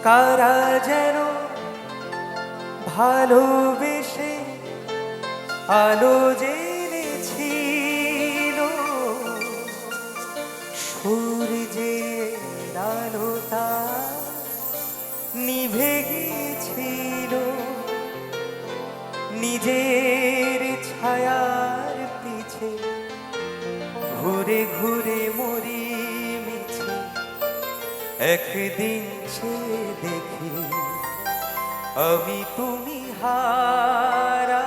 কারা যেন ভালোবেসে আলো জেনেছিল, সূর্যের আলোটা নিভে গিয়েছিল, নিজের ছায়ার পিছে ঘুরে ঘুরে মরি মিছে। একদিন সে দেখি আমি তুমি হারা,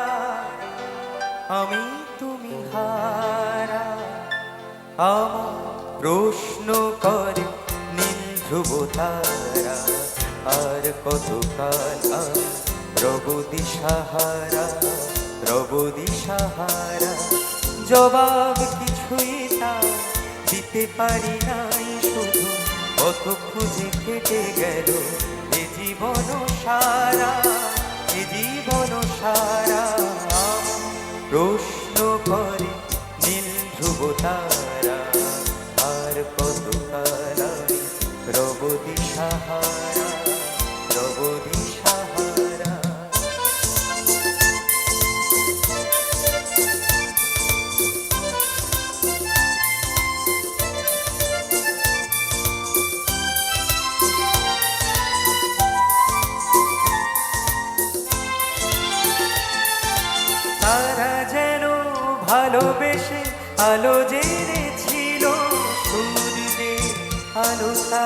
আমি তুমি হারা। আমার প্রশ্ন করে নীল ধ্রুব তারা, আর কতকাল রব দিশাহারা, রব দিশাহারা। জবাব কিছুই তা দিতে পারি নাই, শুধু কত খুঁজে কেটে গেল এ জীবন সারা, এ জীবন সারা। প্রশ্ন করে নীল ধ্রুব তারা, আর কতকাল রব দিশাহারা, রব দিশাহারা। তারা যেন ভালোবেসে আলো জেনেছিল, সূর্যের আলোটা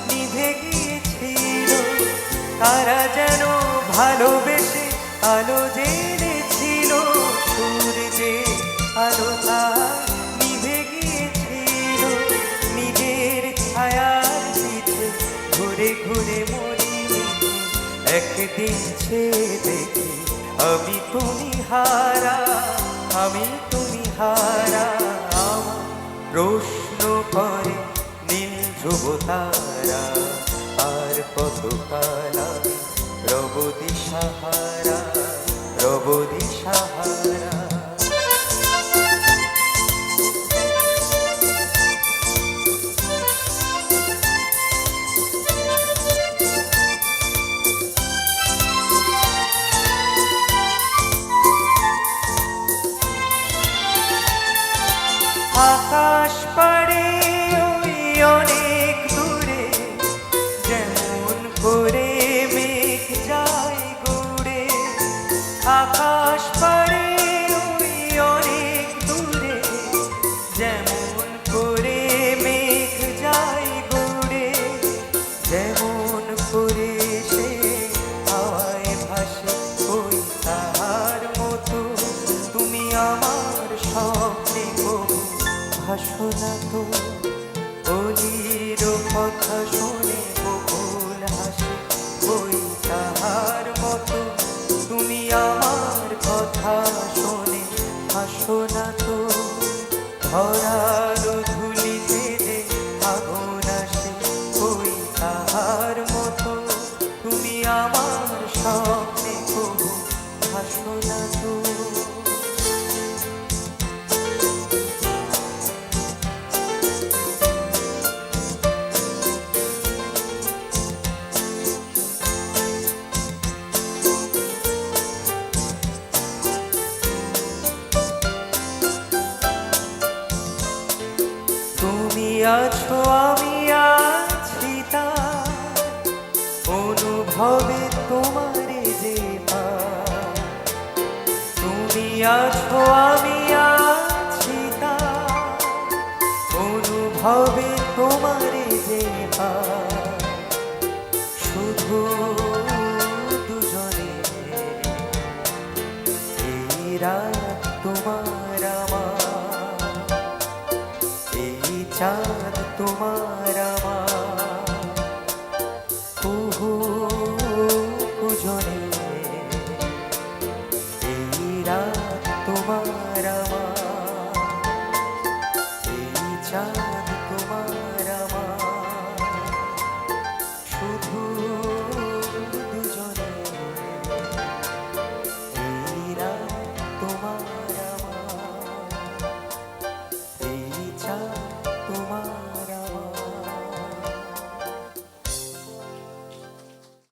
নিভে গিয়েছিল। তারা যেন ভালোবেসে আলো জেনেছিল, সূর্যের আলোটা নিভে গিয়েছিল, নিজের ছায়ার পিছে ঘুরে ঘুরে মরি। একদিন সে দেখি আমি তুমি হারা, আমি তুমি হারা। আমার প্রশ্ন করে নীল ধ্রুব তারা, আর কতকাল রব দিশাহারা, রব দিশাহারা। আকাশ পাড়ে ওই অনেক দূরে, যেমন করে মেঘ যায় ঘুরে। আকাশ পাড়ে ওই অনেক দূরে, যেমন করে মেঘ যায় ঘুরে। যেমন করে সে হাওয়ায় ভাসে ওই তাহার মতো, তুমি আমার স্বপ্নে ভাসো না তো। অলির কথা শুনে বকুল হাসে ওই তাহার মতো, তুমি আমার কথা শুনে হাসো না তো। ধরার ধুলিতে যে আগুন আসে ওই তাহার মতো, তুমি আমার স্বপ্নে কবু হাসো না তো। তুমি আছো আমি আছি, তার অনুভবে তোমারে যে পার। তুমি আছো আমি আছি, তার অনুভবে তোমারে যে পার।